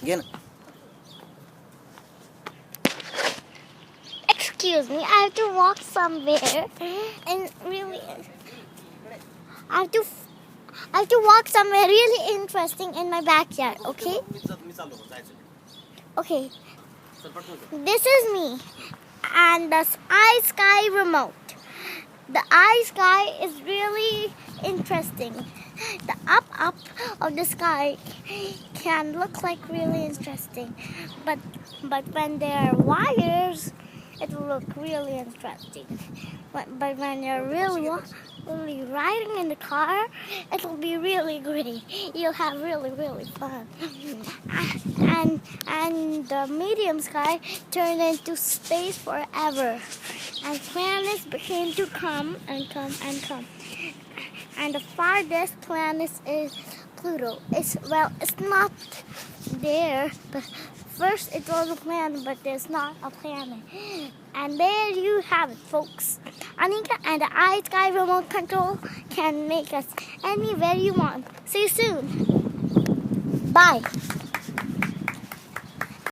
Again. Excuse me, I have to walk somewhere, and really, I have to, I have to walk somewhere really interesting in my backyard. Okay? Okay. This is me, and the iSky remote. The iSky is really interesting. The up of the sky can look like really interesting, but when there are wires, it will look really interesting. But when you're really riding in the car, it will be really great. You'll have really fun. And the medium sky turned into space forever, and planets began to come and come and come. And the farthest planet is Pluto. It's not there, but first it was a planet, but there's not a planet. And there you have it, folks. Anika and the iSky remote control can make us anywhere you want. See you soon. Bye.